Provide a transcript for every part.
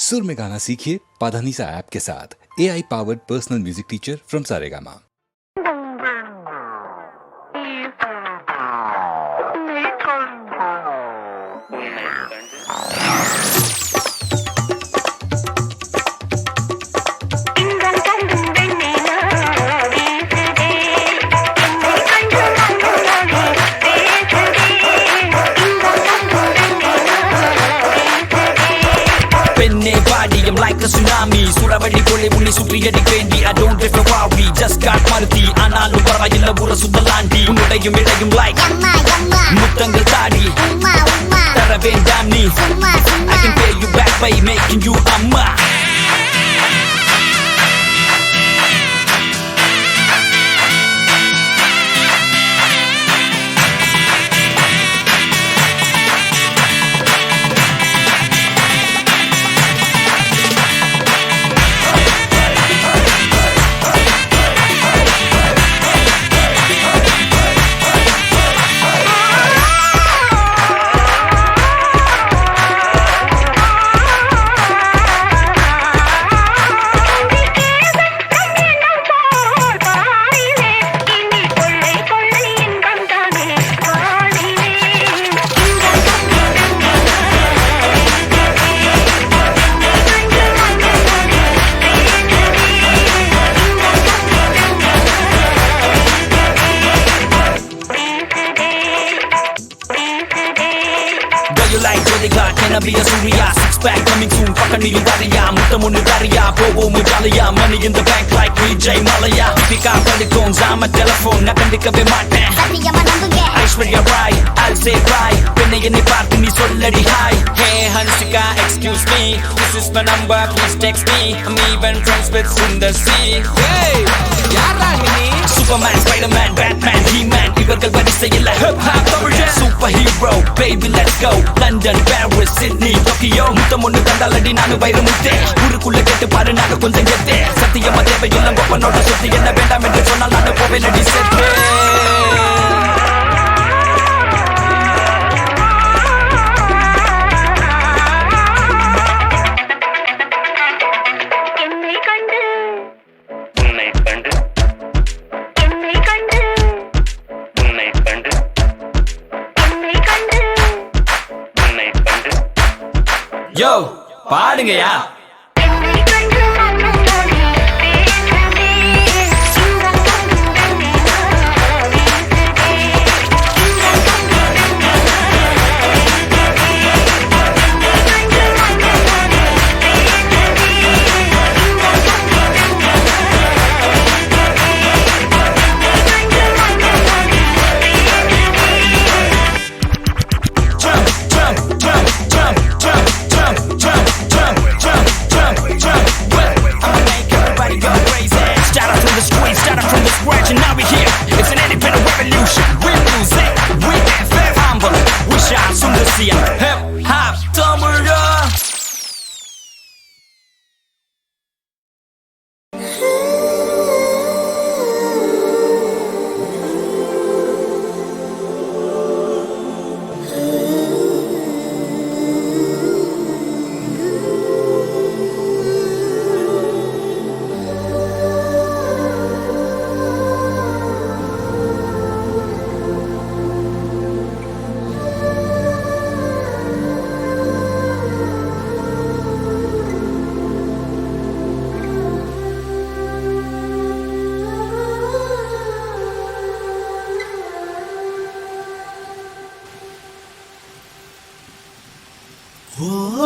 सुर में गाना सीखिए पाधानीसा ऐप के साथ AI powered personal music teacher from Saregama. I'm like a tsunami Suravadi pole unni sutriyadi vendi I don't drift around we just got maruti Aanalum paravayilla ura sudalandi Unnudayum idayum like Yamma yamma Muttangal taadi Umma umma Tara vendam nee Summa summa I can pay you back by making you amma You like bodyguard, can I be a Surya? Six pack coming soon, fucking niyum dariya Muttamunnu dariya, povomu jaliya Money in the bank like Vijay Malaya Pick up telephones, I'm a telephone Nakandikave maten Sathiyama nambunge Aishwarya Rai, I'll say right Penne enni paarthu nee solladi hi Hey Hansika, excuse me This is my number, please text me I'm even friends with Sundar C Hey, yaarra nee Superman, Spiderman, Batman, He-Man Ivargal varisayilla hip-hop தமிழன் Superhero, baby let's go London, Paris, Sydney, Tokyo முத்தமொன்னு தந்தாலடி நானு வைரமுத்தே ஊருக்குள்ள கேட்டு பாரு நாங்க கொஞ்சம் கெத்தே சத்தியமா தேவையெல்லாம் கொப்பனோட சுத்தி என்ன வேண்டாம் என்று சொன்னால் நானு போவேனடி செத்தே Yo, பாடுங்கயா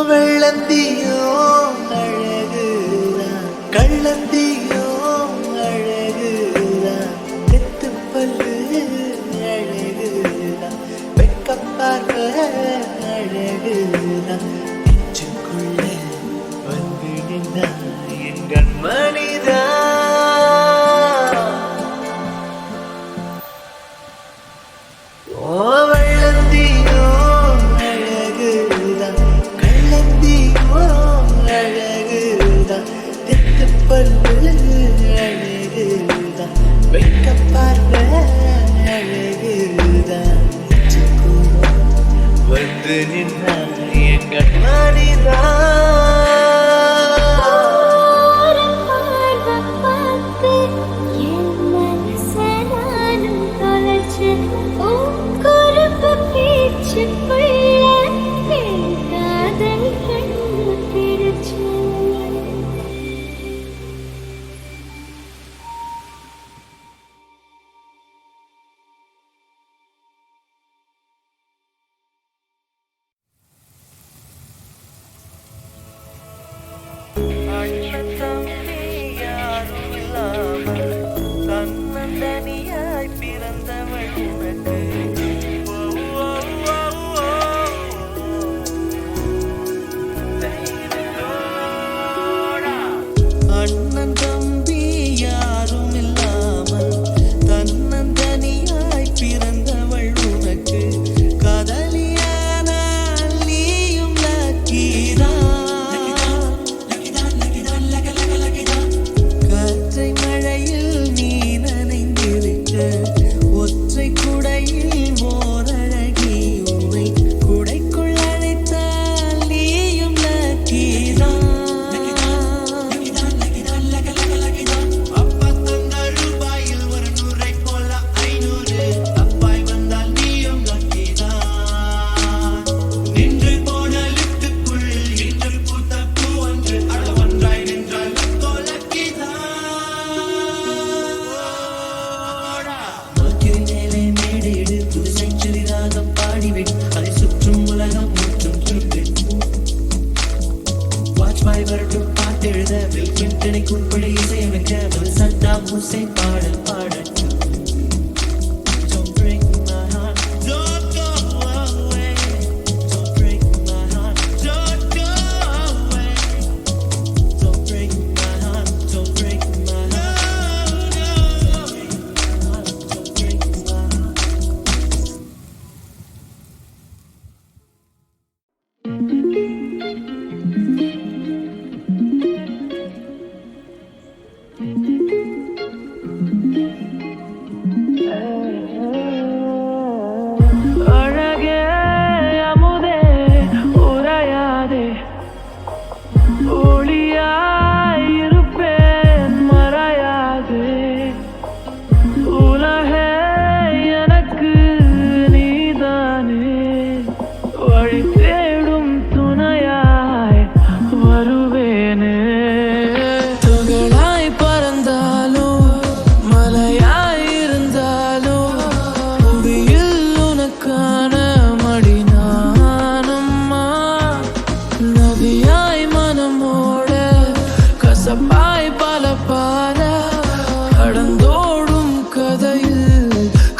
வெள்ளந்தியோ அழகுதான் கள்ளந்தியோ அழகுதான் நெத்துப்பல்லு அழகுதான் வெக்கப்பார்வ அழகுதான் நெஞ்சுக்குள்ள வந்து நின்னா என் கண்மணிதான் வெள்ளந்தியோ அழகுதான் கள்ளந்தியோ அழகுதான் நெத்துப்பல்லு அழகுதான் வெக்கப்பார்வ அழகுதான் நெஞ்சுக்குள்ள வந்து நின்னா என் வாஜ்பாய் வரட்டும் பாட்டெழுத பில் கிளின்டனை கூப்பிடு இசையமைக்க சத்தாம் ஹுசைன் பாடல் பாடட்டும். Don't break my heart, don't go away. Don't break my heart, don't go away. Don't break my heart, don't break my heart. Don't break my heart. அழகே அமுதே உரையாதே ஒளியாயிருப்பேன் மறையாதே உலகே எனக்கு நீதானே வழி தேடும் துணையாய் வருவேனே துகளாய் பறந்தாலும் மலையாய் இருந்தாலும் புவியில் உனக்கான மடி நானம்மா நதியாய் மனமோட கசப்பாய் பல பாத கடந்தோடும் கதையில்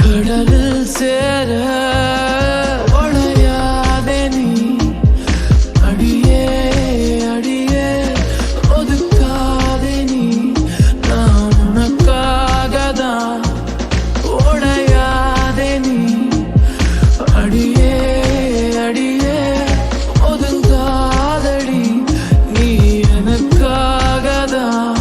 கடலில் சேர உடையாதே நீ அடியே அடியே ஒதுக்காதே நீ நான் உனக்காகதான் உடையாதே நீ அடியே அடியே ஒதுங்காதடி நீ எனக்காகதான்.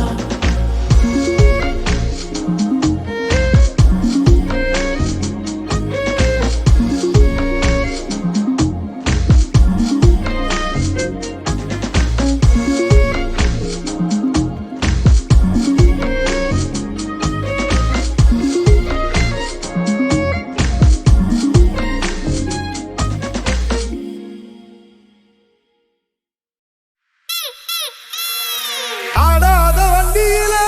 ஆடாத வண்டியிலே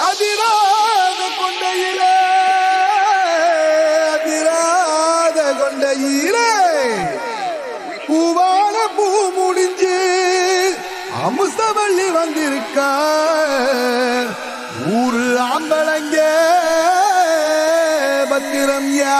அதிராத கொண்டையிலே அதிராத கொண்டையிலே பூவான பூ முடிஞ்சு அமுசவள்ளி வந்திருக்கா ஊரு ஆம்பளங்க பத்திரம் யா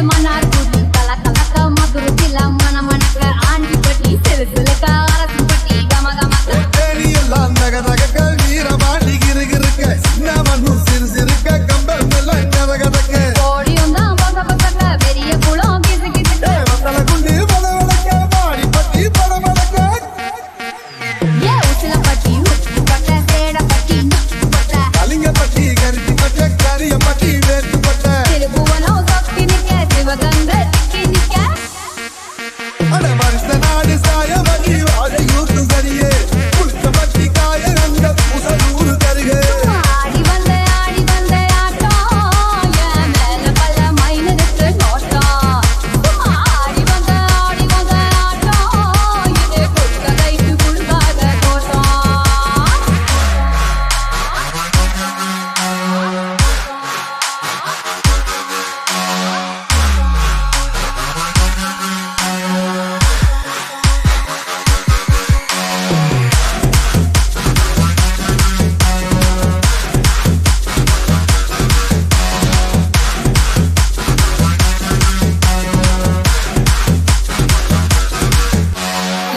மன்னார் கூட்டி கல கலக்க மதுரத்தில மன மணக்க ஆண்டி பட்டி சிறு சிலுக்க அரசு பட்டி கம கமக்க எல்லாம் நகதக வீரமாண்டி கிருகிருக்க சின்னமண்ணு சிறு சிறுக்க கம்பல் எல்லாம் கதகதக்க கோடியும் தான் பக்க பக்க பெரிய குளம் கிசு கிசுக்க வத்தல குண்டு பலவளக்க மாடி பட்டி படமளக்க ஏ உச்சில பட்டி உச்சி பட்ட சேட பட்டி நுச்சி பட்ட கலிங்க பட்டி கரிச்சி பட்ட கரிய பட்டி வேட்டு பட்ட திருபுவனம் சொக்கி நிக்க சிவகங்க திக்கி நிக்க அட மனுஷ நாடு சாய மதி வாழை யூத்து சரியே புளிச்ச பட்டி காய ரங்க புசலூரு தருகே ஆடி வந்த ஆட்டம் என் மேல பல மைனருக்கு நோட்டம் ஆடி வந்த ஆட்டம் இது கொடுக்க கைக்கு கொடுக்காத தோட்டம்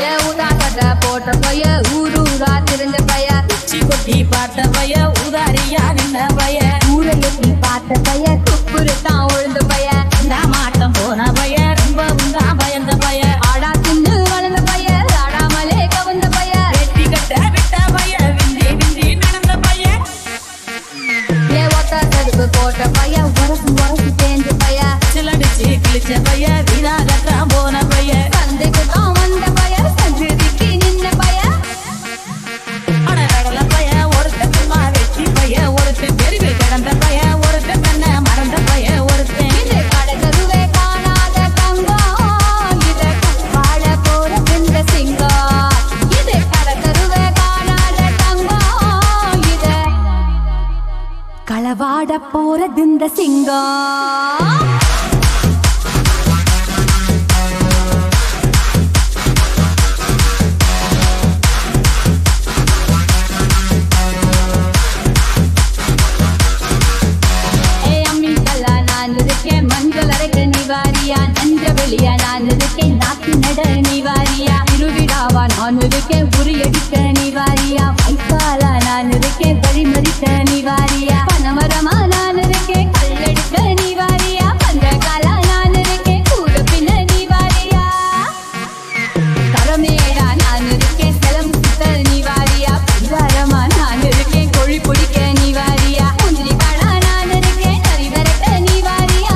ஏ ஊதா கட்ட போட்ட பைய ஊரூரா தெரிஞ்ச பைய உச்சி கொட்டி பார்த்த பய உதாரியா நின்ன பய ஊரை எட்டி பார்த்த பைய குப்புரு தான் உழுந்த பைய நான் மாட்டம் போன பய ரொம்ப உண்டா பயந்த பய ஆடா தின்னு வளர்ந்த பைய ஆடாமலே கவர்ந்த பைய வெட்டி கட்ட விட்ட பய விந்தி விந்தி நடந்த பய ஏ ஒத்த தடுப்பு போட்ட பைய உரசு தேஞ்ச பைய சிலடிச்சு கிழிச்ச பய விடாகத்தான் போன பய சந்தைக்கு தான் வந்த பைய சந்திரிக்கு நின்ன பைய அட கடல பய ஒருத்த சும்மா வெட்டி பய ஒருத்த பெருவில் கிடந்த பய ஒருத்த போறது இந்த சிங்கம். மஞ்சள் அரைக்க நிவாரியா, நஞ்ச வெளியா நான் இருக்கேன், நாக்கு நட நிவாரியா, இருவிடாவா நான் இருக்கேன், உரியடிக்க நிவாரியா, வைக்காலா நான் இருக்கேன், வழிமறிக்க நிவாரியா, பனமரமா நான் இருக்கேன், கல்லெடுக்க நிவாரியா, பந்தகாலா நான் இருக்கேன், கூட பின்ன நிவாரியா, தரமேடா நான் இருக்கேன், செலம் சுத்த நிவாரியா, பஞ்சாரமா நான் இருக்கேன், கொழி பொடிக்க நிவாரியா, முந்திரி காடா நான் இருக்கேன், நரி வரக்க நிவாரியா.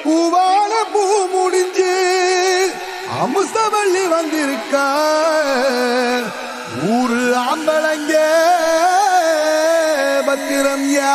பூவான பூ முடிஞ்சு அமுசவள்ளி வந்திருக்கா, ஊரு ஆம்பளங்க பத்திரம் யா.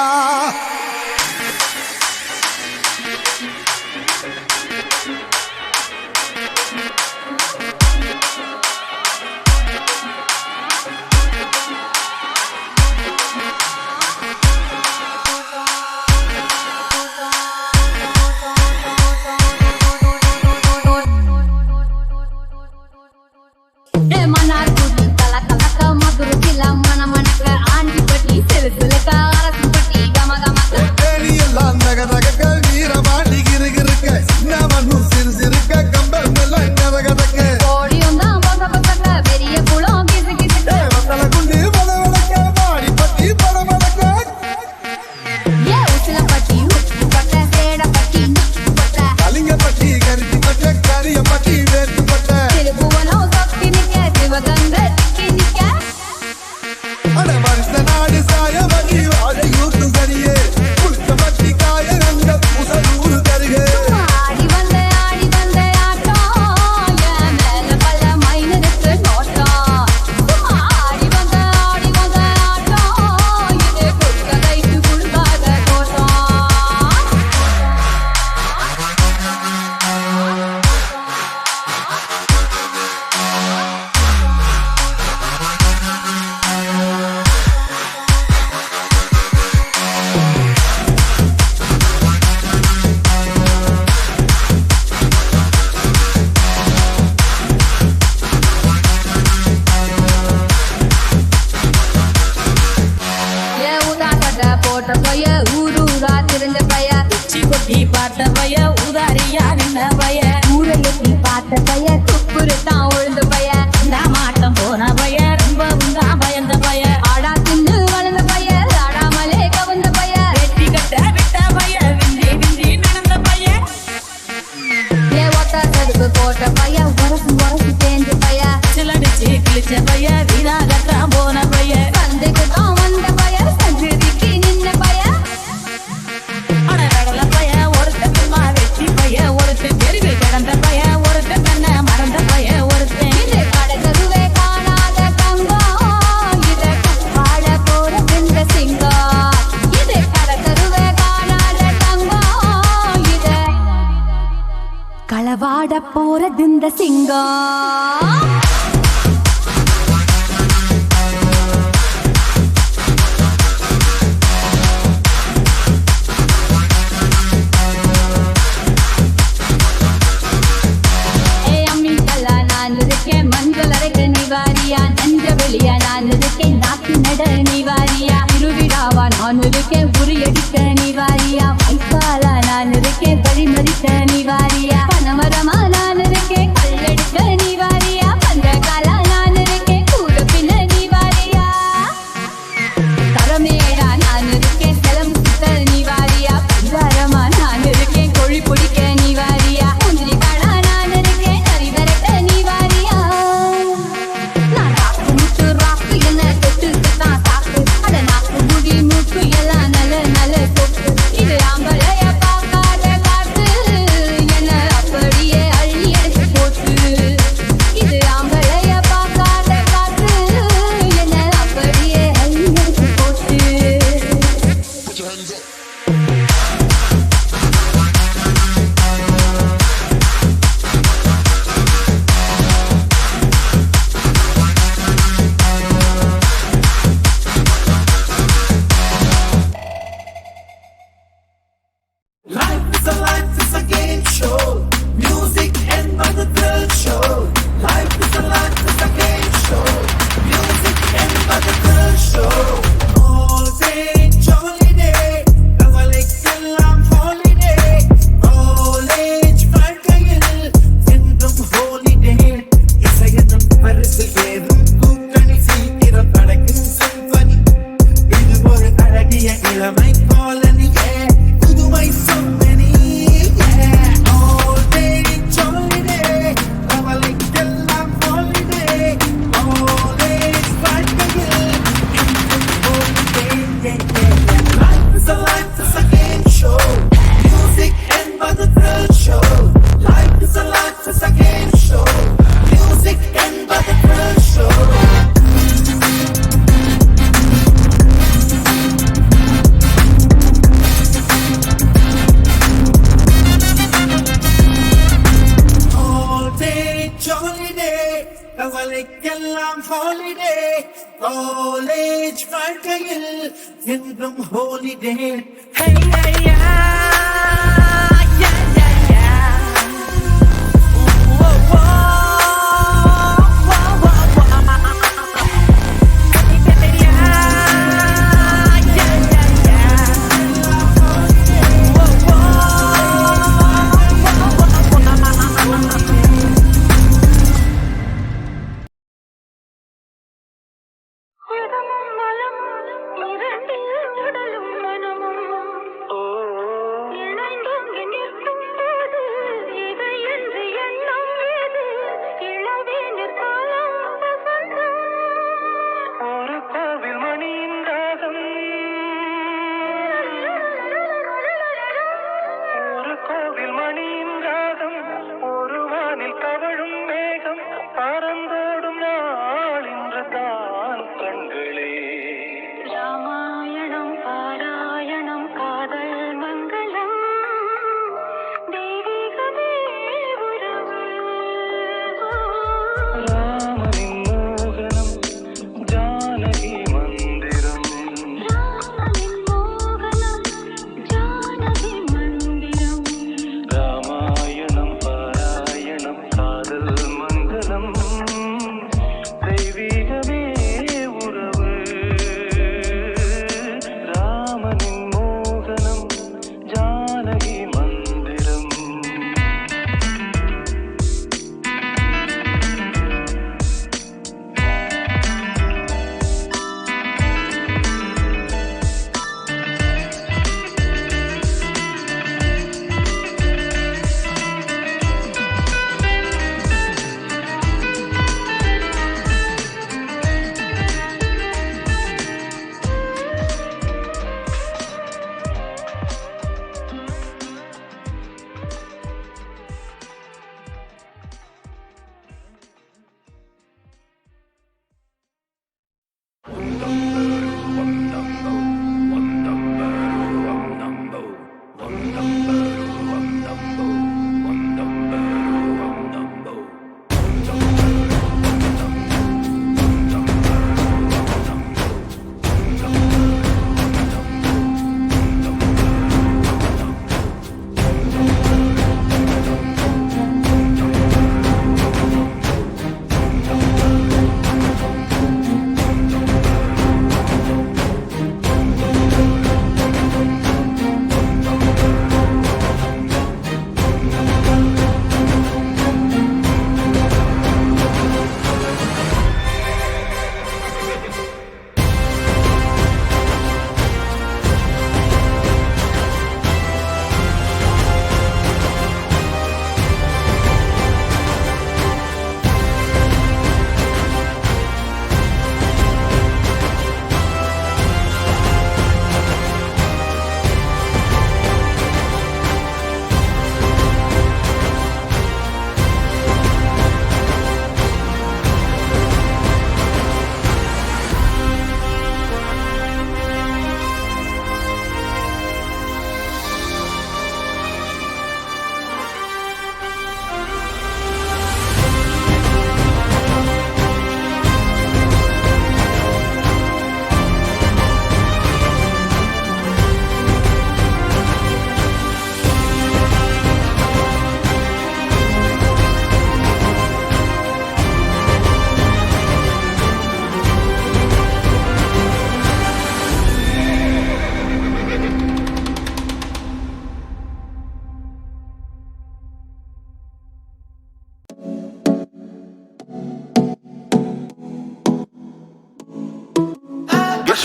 களவாட போறது இந்த சிங்கம். மஞ்சள் அரைக்க நிவாரியா, நஞ்ச வெளியா நான் இருக்கேன், நாக்கு நட நிவாரியா, இருவிடாவா நான் இருக்கேன், உரியடிக்க நிவாரியா, வைக்காலா நான் இருக்கேன், வழிமறிக்க நிவாரியா, பனமரமா நான் இருக்கேன், கல்லெடுக்க நிவாரியா, பந்தகாலா பரிசில் ஏதும் கூட்டணி சீக்கிரம் படைக்கும் சிம்பனி இது ஒரு அழகிய இளமை காலனியே புதுமை சொன்னனி all day holiday கவலைக்கெல்லாம் holiday all day வாழ்க்கையில் holiday life is a game show music என்பது thrill show life is a game show music என்பது thrill show all day jolly day கவலைக்கெல்லாம் holiday college வாழ்க்கையில் என்றும் holiday hey hey yeah yeah yeah yeah whoa whoa whoa whoa hey yeah yeah yeah yeah whoa whoa ஒரு கோவில் மணியின் ராகம் ஒரு கோவில் மணியின் ராகம் ஒரு வானில் கவழும் மேகம் பறந்தோடும் நாள் இன்று தான் கண்களே ராமா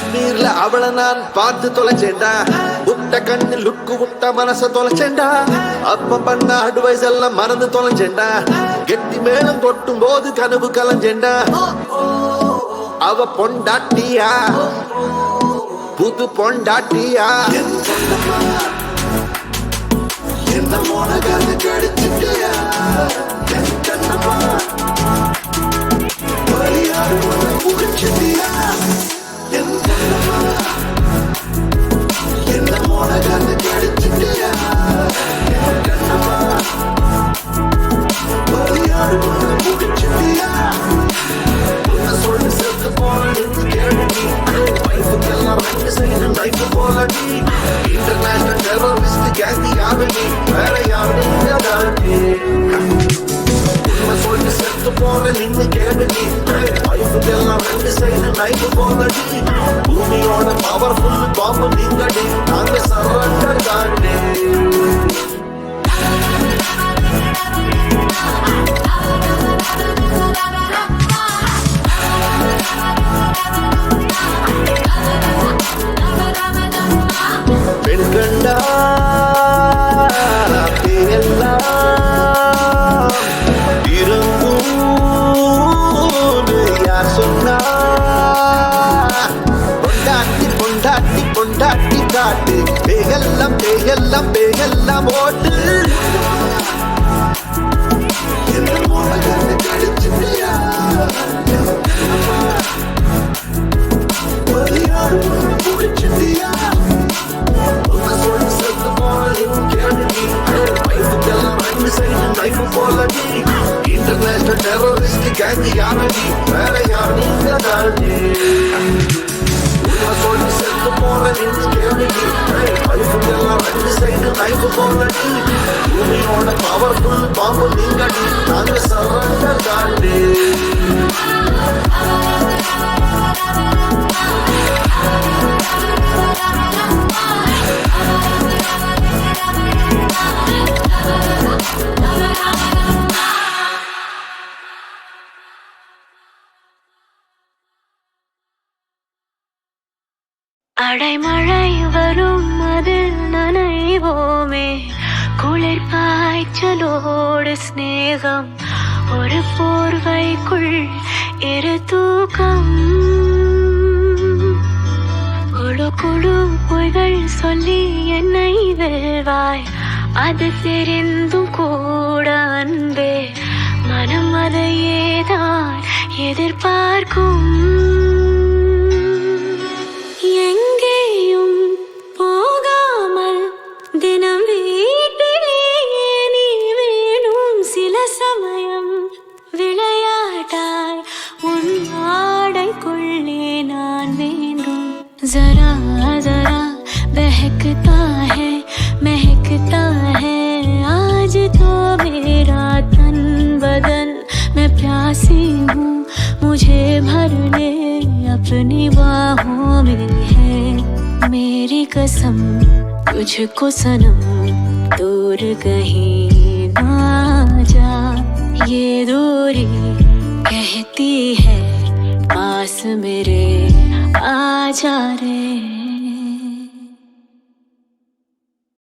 கண்ணீர்ல அவளை நான் பார்த்து தொலைச்சேன்டா விட்ட கண்ணு லுக்கு விட்ட மனச தொலைச்சேன்டா அப்ப பண்ண அட்வைஸ் எல்லாம் மறந்து தொலைச்சேன்டா கெட்டி மேலும் கொட்டும் போது கனவு கலைஞ்சேன்டா அவ பொண்டாட்டியா புது பொண்டாட்டியா என்ன மோனகால கடிச்சிட்டியா என் கண்ணம்மா வழியாடு உன்னை புடிச்சிட்டியா என் கண்ணம்மா என்ன மோனகால கடிச்சிட்டியா என் கண்ணம்மா வழியாடு உன்னை புடிச்சிட்டியா உன்னை சொல்லி செத்து போனது கேள்வி வைஃபுக்கெல்லாம் ரெண்டு செய்யணும் லைஃப் போல நீ இன்டர்நேஷனல் டெரரிஸ்ட் கேங்கி யாருமே வேற யாரும் தாண்டி உண்மை சொல்லி செத்து போன நின்று கேள்வி வைஃபுக்கெல்லாம் ரெண்டு செய்யணும் லைஃப் போல நீ பூமியோட பவர்ஃபுல் பாம்பு நீங்கடி நாங்க சரண்டர் தாண்டி பெண் கண்டா எல்லாம் இருந்தும் யார் சொன்னா பொண்டாட்டி பொண்டாட்டி பொண்டாட்டி காட்டு பேகெல்லாம் பேகெல்லாம் பேகெல்லாம் ஓட்டு என்ன மோனகால கடிச்சிட்டியா வழியாடு உன்னை புடிச்சிட்டியா உன்னை சொல்லி செத்து போனது கேள்வி வைஃபுக்கெல்லாம் ரெண்டு செய்யணும் லைஃப் போல நீ இன்டர்நேஷனல் டெரரிஸ்ட் கேங்கி யாரடி வேற யார் நீங்க தாண்டி உன்னை சொல்லி செத்து போனது கேள்வி வைஃபுக்கெல்லாம் ரெண்டு செய்யணும் லைஃப் போல நீ பூமியோட பவர்ஃபுல் பாம்பு நீங்கடி நாங்க சரண்டர் தாண்டி அடைமழை வரும் அதில் நனைவோமே குளிர் பாய்ச்சலோடு ஸ்நேகம் ஒரு போர்வைக்குள் இரு தூக்கம் குழு குழு பொய்கள் சொல்லி என்னை வெல்வாய் அது தெரிந்தும் கூட அன்பே மனம் அதையேதான் எதிர்பார்க்கும் எங்கேயும் போகாமல் தினம் வீட்டிலேயே நீ வேணும் சில சமயம் விளையாட்டாய் உன் ஆடைக்குள்ளே நான் வேண்டும் जरा जरा बहकता है महकता है आज तो मेरा तन बदन मैं प्यासी हूँ मुझे भर ले अपनी बाहों में है मेरी कसम तुझको सनम दूर कहीं ना जा ये दूरी कहती है पास मेरे आजा रे